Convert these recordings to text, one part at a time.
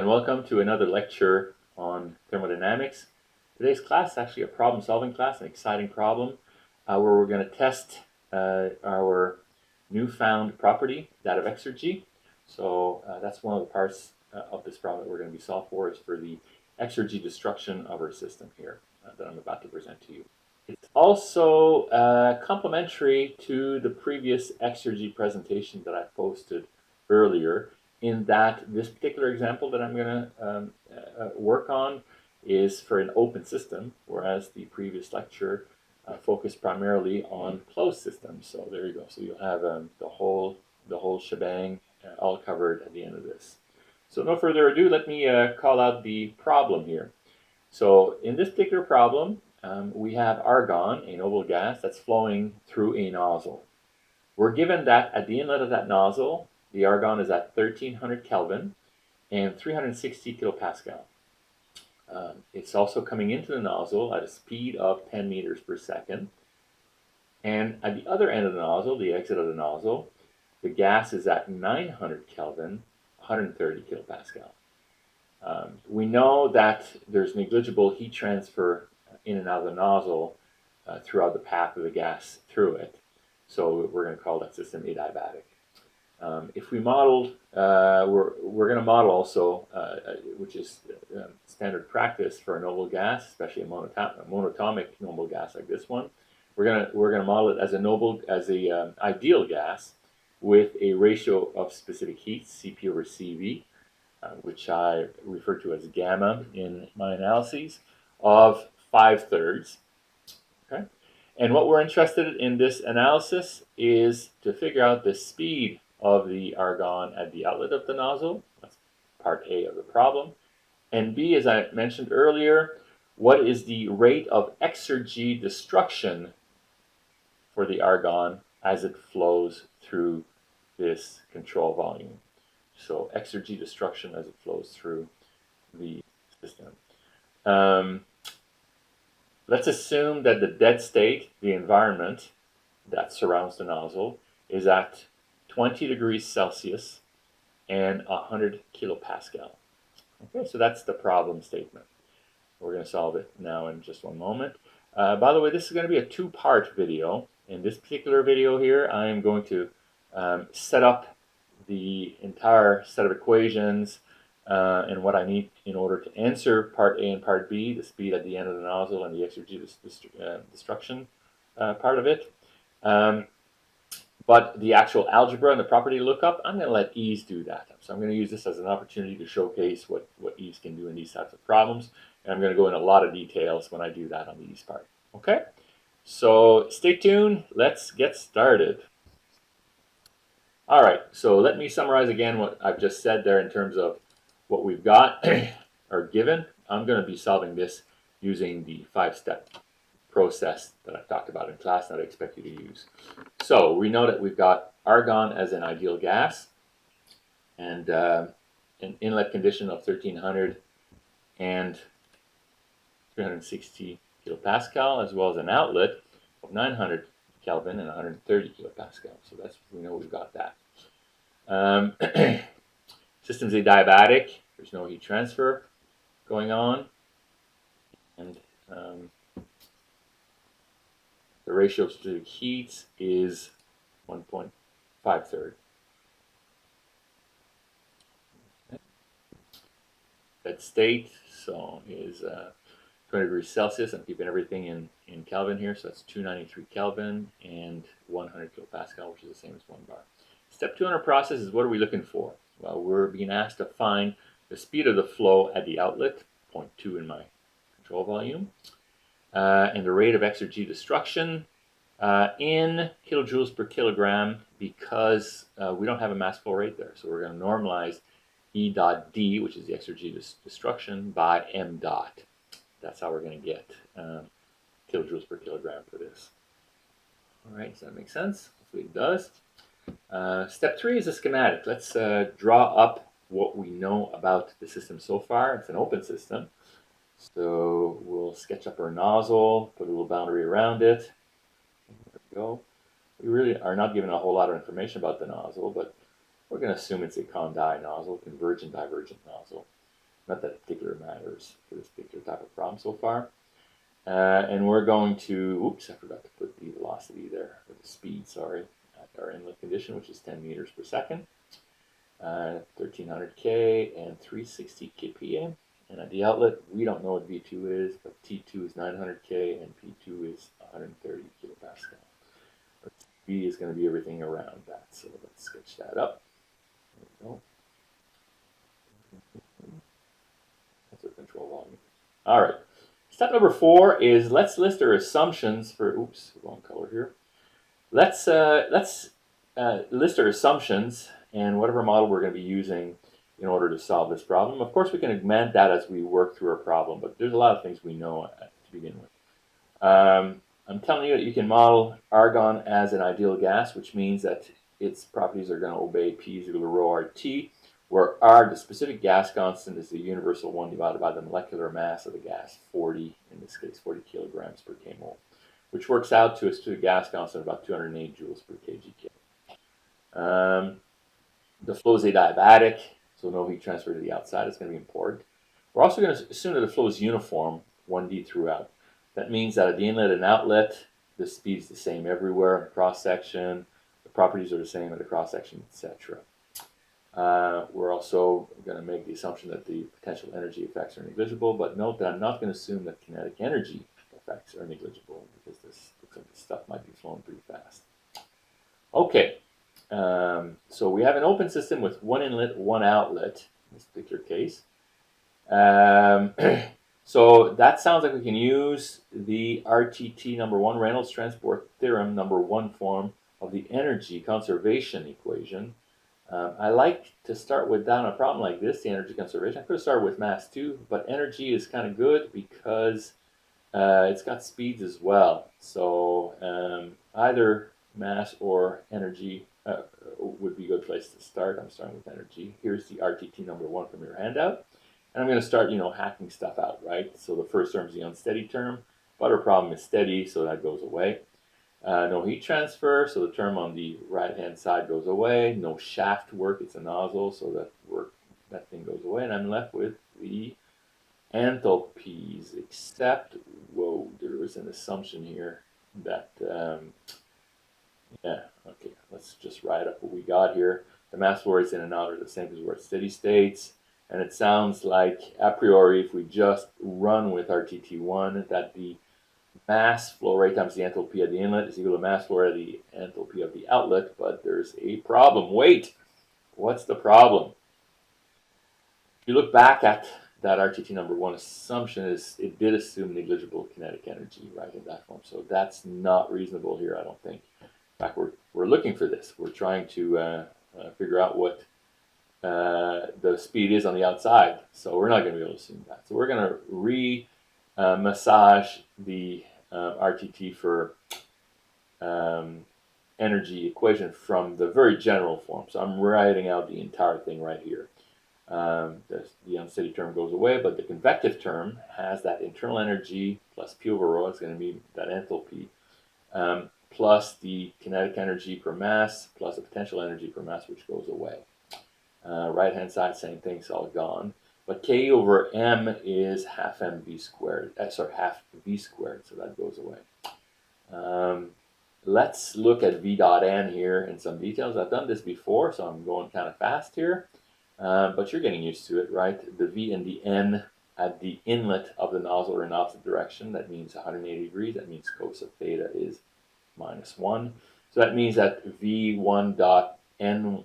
and welcome to another lecture on thermodynamics. Today's class is actually a problem-solving class, an exciting problem, where we're going to test our newfound property, that of exergy. So that's one of the parts of this problem that we're going to be solved for, is for the exergy destruction of our system here that I'm about to present to you. It's also complementary to the previous exergy presentation that I posted earlier, in that this particular example that I'm going to work on is for an open system, whereas the previous lecture focused primarily on closed systems. So there you go. So you'll have the whole shebang all covered at the end of this. So no further ado, let me call out the problem here. So in this particular problem, we have argon, a noble gas, that's flowing through a nozzle. We're given that at the inlet of that nozzle, the argon is at 1300 Kelvin and 360 kilopascal. It's also coming into the nozzle at a speed of 10 meters per second. And at the other end of the nozzle, the exit of the nozzle, the gas is at 900 Kelvin, 130 kilopascal. We know that there's negligible heat transfer in and out of the nozzle throughout the path of the gas through it. So we're going to call that system adiabatic. If we modeled, we're going to model also, which is standard practice for a noble gas, especially a monatomic noble gas like this one. We're going to model it as a ideal gas with a ratio of specific heat, Cp over Cv, which I refer to as gamma in my analyses, of 5/3. Okay? And what we're interested in this analysis is to figure out the speed of the argon at the outlet of the nozzle. That's part A of the problem. And B, as I mentioned earlier, what is the rate of exergy destruction for the argon as it flows through this control volume. So exergy destruction as it flows through the system. Let's assume that the dead state, the environment that surrounds the nozzle, is at 20 degrees Celsius and 100 kilopascal. Okay, so that's the problem statement. We're going to solve it now in just one moment. By the way, this is going to be a two-part video. In this particular video here, I am going to set up the entire set of equations and what I need in order to answer part A and part B, the speed at the end of the nozzle and the exergy destruction part of it. But the actual algebra and the property lookup, I'm going to let ease do that. So I'm going to use this as an opportunity to showcase what ease can do in these types of problems. And I'm going to go in a lot of details when I do that on the ease part. Okay? So stay tuned. Let's get started. All right, so let me summarize again what I've just said there in terms of what we've got or given. I'm going to be solving this using the 5-step process that I've talked about in class that I expect you to use. So we know that we've got argon as an ideal gas and an inlet condition of 1300 and 360 kilopascal, as well as an outlet of 900 Kelvin and 130 kilopascal. So that's, we know we've got that. System's adiabatic. There's no heat transfer going on. And the ratio of specific heats is 1.5/3. Okay. That state, so is 20 degrees Celsius. I'm keeping everything in Kelvin here, so that's 293 Kelvin and 100 kilopascal, which is the same as 1 bar. Step 2 in our process is, what are we looking for? Well, we're being asked to find the speed of the flow at the outlet, 0.2 in my control volume, and the rate of exergy destruction in kilojoules per kilogram, because we don't have a mass flow rate there. So we're going to normalize E dot D, which is the exergy destruction, by M dot. That's how we're going to get kilojoules per kilogram for this. All right, does that make sense? Hopefully it does. Step 3 is a schematic. Let's draw up what we know about the system so far. It's an open system. So we'll sketch up our nozzle, put a little boundary around it. There we go. We really are not given a whole lot of information about the nozzle, but we're going to assume it's a condi nozzle, convergent divergent nozzle. Not that it particularly matters for this particular type of problem so far. And we're going to, oops, I forgot to put the velocity there, or the speed, sorry, at our inlet condition, which is 10 meters per second, 1300 K and 360 kPa. And at the outlet, we don't know what V2 is, but T2 is 900 K and P2 is 130 kilopascal. V is going to be everything around that, so let's sketch that up. There we go. That's our control volume. All right. Step number 4 is let's list our assumptions for, oops, wrong color here. Let's list our assumptions and whatever model we're going to be using in order to solve this problem. Of course, we can augment that as we work through our problem, but there's a lot of things we know to begin with. I'm telling you that you can model argon as an ideal gas, which means that its properties are going to obey P is equal to rho RT, where R, the specific gas constant, is the universal one divided by the molecular mass of the gas, 40, in this case, 40 kilograms per kmol, which works out to a gas constant of about 208 joules per kg/K. The flow is adiabatic, so no heat transfer to the outside is going to be important. We're also going to assume that the flow is uniform, 1D throughout. That means that at the inlet and outlet, the speed is the same everywhere in the cross-section, the properties are the same at the cross-section, etc. We're also going to make the assumption that the potential energy effects are negligible, but note that I'm not going to assume that kinetic energy effects are negligible because this looks like this stuff might be flowing pretty fast. Okay, so we have an open system with one inlet, one outlet in this particular case. So that sounds like we can use the RTT number 1 Reynolds transport theorem number 1 form of the energy conservation equation. I like to start with down a problem like this, the energy conservation. I could have started with mass too, but energy is kind of good because it's got speeds as well. So either mass or energy would be a good place to start. I'm starting with energy. Here's the RTT number 1 from your handout. And I'm going to start, hacking stuff out, right? So the first term is the unsteady term, but our problem is steady, so that goes away. No heat transfer, so the term on the right-hand side goes away. No shaft work, it's a nozzle, so that thing goes away. And I'm left with the enthalpies, except, whoa, there was an assumption here that, yeah, okay, let's just write up what we got here. The mass flow rates in and out are the same as we're at steady states. And it sounds like, a priori, if we just run with RTT1, that the mass flow rate times the enthalpy of the inlet is equal to mass flow rate of the enthalpy of the outlet, but there's a problem. Wait, what's the problem? If you look back at that RTT number 1 assumption, it did assume negligible kinetic energy, right, in that form. So that's not reasonable here, I don't think. In fact, we're looking for this. We're trying to figure out what the speed is on the outside, so we're not going to be able to assume that. So we're going to massage the RTT for energy equation from the very general form. So I'm writing out the entire thing right here. The unsteady term goes away, but the convective term has that internal energy plus P over rho. It's going to be that enthalpy plus the kinetic energy per mass plus the potential energy per mass, which goes away. Right-hand side, same thing, it's all gone. But K over M is half mv squared, half v squared, so that goes away. Let's look at V dot N here in some details. I've done this before, so I'm going kind of fast here, but you're getting used to it, right? The V and the N at the inlet of the nozzle are in opposite direction. That means 180 degrees. That means cos of theta is -1. So that means that V1 dot N1,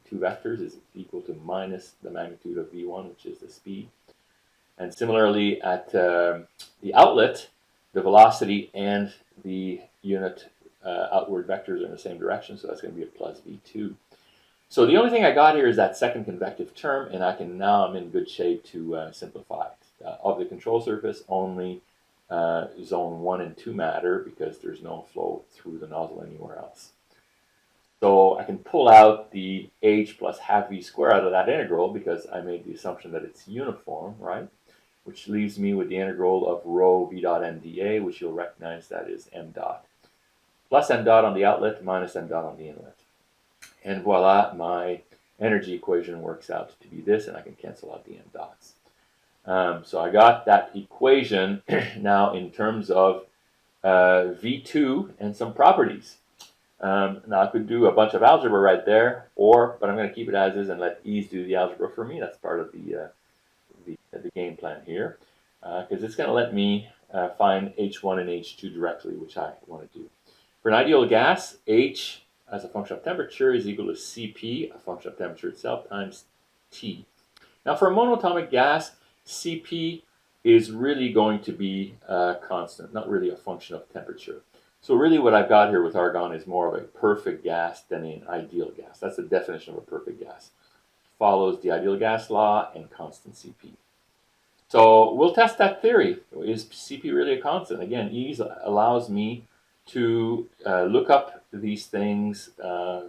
2 vectors, is equal to minus the magnitude of V1, which is the speed. And similarly, at the outlet, the velocity and the unit outward vectors are in the same direction, so that's going to be a plus V2. So the only thing I got here is that second convective term, and I'm in good shape to simplify it. Of the control surface, only zone 1 and 2 matter because there's no flow through the nozzle anywhere else. So I can pull out the h plus half v squared out of that integral because I made the assumption that it's uniform, right? Which leaves me with the integral of rho v dot n dA, which you'll recognize that is m dot. Plus m dot on the outlet minus m dot on the inlet. And voila, my energy equation works out to be this, and I can cancel out the m dots. So I got that equation now in terms of V2 and some properties. Now I could do a bunch of algebra right there, but I'm going to keep it as is and let ease do the algebra for me. That's part of the game plan here, because it's going to let me find H1 and H2 directly, which I want to do. For an ideal gas, H as a function of temperature is equal to Cp, a function of temperature itself, times T. Now for a monatomic gas, Cp is really going to be constant, not really a function of temperature. So really what I've got here with argon is more of a perfect gas than an ideal gas. That's the definition of a perfect gas. Follows the ideal gas law and constant Cp. So we'll test that theory. Is Cp really a constant? Again, ease allows me to look up these things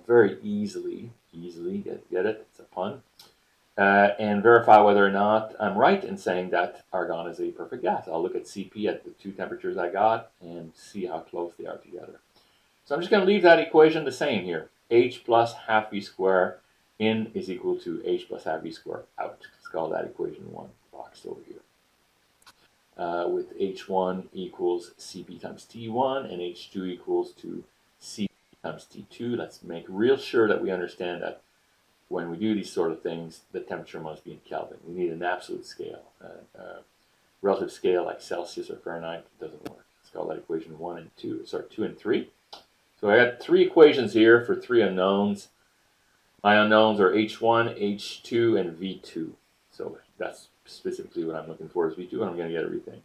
very easily. Get it? It's a pun. And verify whether or not I'm right in saying that argon is a perfect gas. I'll look at Cp at the two temperatures I got and see how close they are together. So I'm just going to leave that equation the same here. H plus half V square in is equal to H plus half V square out. Let's call that equation 1 boxed over here. With H1 equals Cp times T1 and H2 equals to Cp times T2. Let's make real sure that we understand that when we do these sort of things, the temperature must be in Kelvin. We need an absolute scale. Relative scale like Celsius or Fahrenheit doesn't work. Let's call that equation 1 and 2. Sorry, 2 and 3. So I got three equations here for three unknowns. My unknowns are H1, H2, and V2. So that's specifically what I'm looking for is V2, and I'm going to get everything.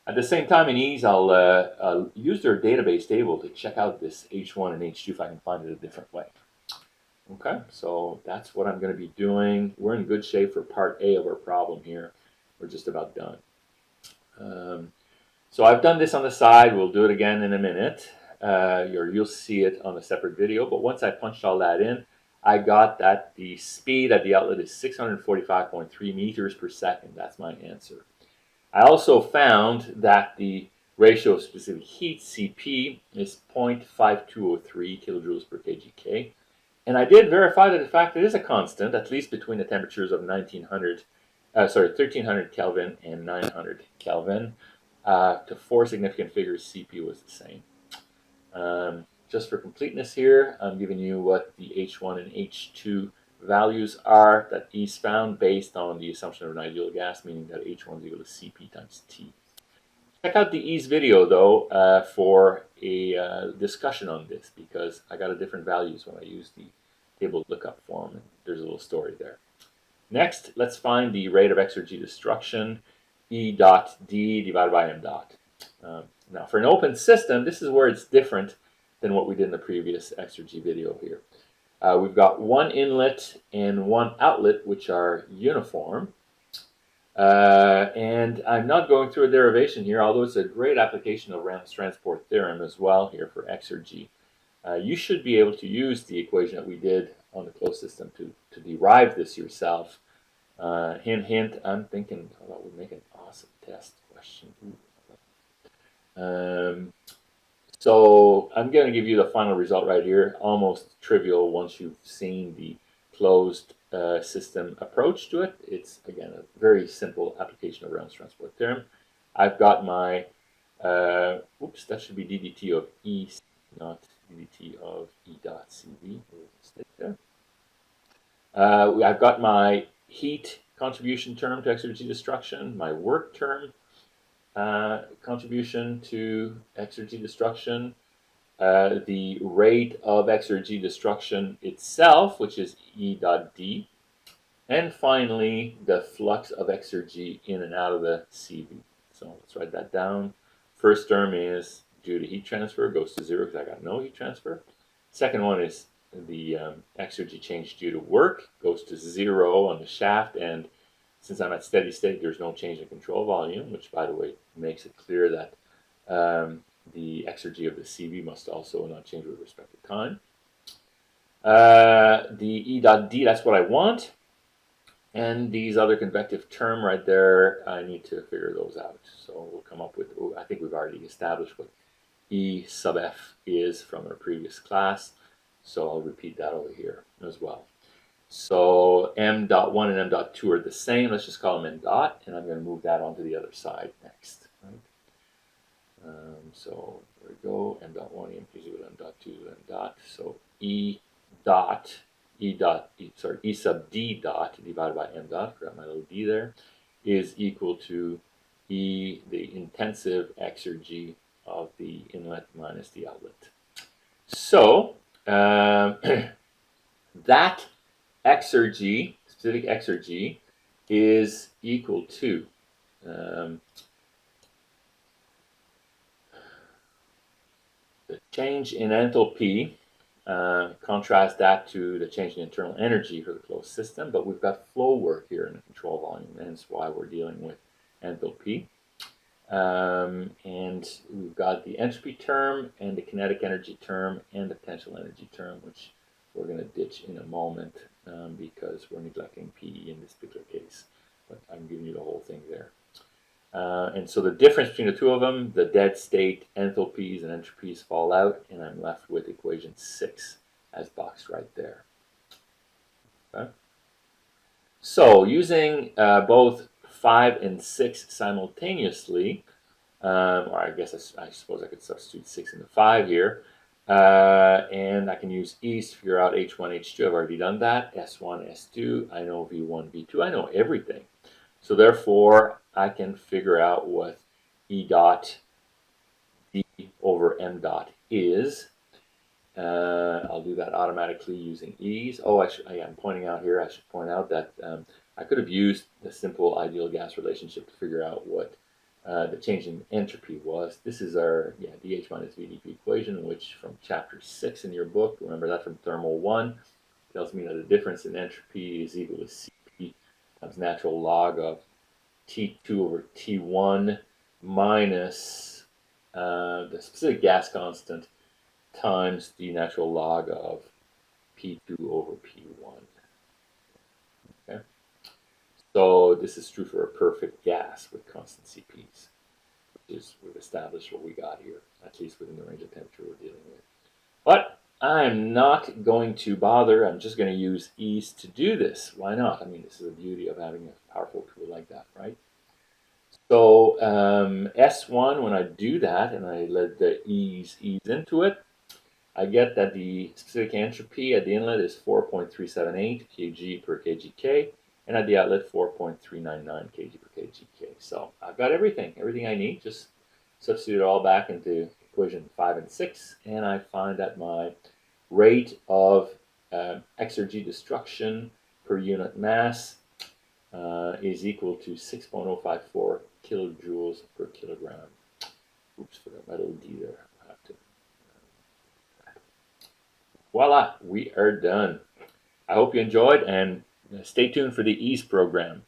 At the same time, in ease, I'll use their database table to check out this H1 and H2 if I can find it a different way. Okay, so that's what I'm going to be doing. We're in good shape for part A of our problem here. We're just about done. So I've done this on the side. We'll do it again in a minute. You'll see it on a separate video. But once I punched all that in, I got that the speed at the outlet is 645.3 meters per second. That's my answer. I also found that the ratio of specific heat, Cp, is 0.5203 kilojoules per kgK. And I did verify that in fact it is a constant, at least between the temperatures of 1300 Kelvin and 900 Kelvin. To four significant figures, Cp was the same. Just for completeness here, I'm giving you what the H1 and H2 values are that E's found based on the assumption of an ideal gas, meaning that H1 is equal to Cp times T. Check out the E's video, though, for a discussion on this, because I got a different values when I used the table lookup form, and there's a little story there. Next, let's find the rate of Exergy destruction, E dot D divided by M dot. Now, for an open system, this is where it's different than what we did in the previous Exergy video here. We've got one inlet and one outlet, which are uniform. And I'm not going through a derivation here, although it's a great application of Reynolds transport theorem as well here for Exergy. You should be able to use the equation that we did on the closed system to derive this yourself. Hint, hint, I'm thinking that would make an awesome test question. So I'm going to give you the final result right here. Almost trivial once you've seen the closed system approach to it. It's, again, a very simple application of Reynolds transport theorem. I've got my, oops, that should be ddt of E, not ddt of E dot CV. There. I've got my heat contribution term to Exergy destruction, my work term contribution to Exergy destruction, the rate of Exergy destruction itself, which is E dot D, and finally the flux of Exergy in and out of the CV. So let's write that down. First term is due to heat transfer, goes to 0 because I got no heat transfer. Second one is the Exergy change due to work, goes to 0 on the shaft, and since I'm at steady state, there's no change in control volume, which, by the way, makes it clear that the Exergy of the CV must also not change with respect to time. The E dot D, that's what I want. And these other convective term right there, I need to figure those out. So we'll come up with, I think we've already established what E sub F is from our previous class. So I'll repeat that over here as well. So m.1 and m.2 are the same. Let's just call them m dot, and I'm going to move that onto the other side next. Right? So there we go. M.1 is equal to m.2 m dot. So E sub d dot divided by m dot, forgot my little d there, is equal to E, the intensive exergy of the inlet minus the outlet. So that exergy, specific exergy, is equal to the change in enthalpy. Contrast that to the change in internal energy for the closed system, but we've got flow work here in the control volume, and that's why we're dealing with enthalpy. And we've got the entropy term and the kinetic energy term and the potential energy term, which we're going to ditch in a moment because we're neglecting PE in this particular case. But I'm giving you the whole thing there. And so the difference between the two of them, the dead state enthalpies and entropies fall out, and I'm left with equation 6 as boxed right there. Okay. So using both 5 and 6 simultaneously, or I guess I suppose I could substitute 6 into 5 here, and I can use E's to figure out H1, H2. I've already done that. S1, S2. I know V1, V2. I know everything. So therefore, I can figure out what E dot D over M dot is. I'll do that automatically using E's. Oh, I'm pointing out here, I should point out that I could have used the simple ideal gas relationship to figure out what the change in entropy was. This is our dH minus VdP equation, which from chapter 6 in your book, remember that from Thermo I, tells me that the difference in entropy is equal to Cp times natural log of T2 over T1 minus the specific gas constant times the natural log of P2 over P1. Okay? So this is true for a perfect gas with constant CPs, which is, we've established what we got here, at least within the range of temperature we're dealing with. But I'm not going to bother. I'm just going to use E's to do this. Why not? I mean, this is the beauty of having a powerful tool like that, right? So S1, when I do that and I let the E's into it, I get that the specific entropy at the inlet is 4.378 kg per kgk, and at the outlet 4.399 kg per kgk. So I've got everything I need. Just substitute it all back into equation 5 and 6, and I find that my rate of exergy destruction per unit mass is equal to 6.054 kilojoules per kilogram. Oops, forgot my little d there. I have to. Voila, we are done. I hope you enjoyed, and stay tuned for the Ease program.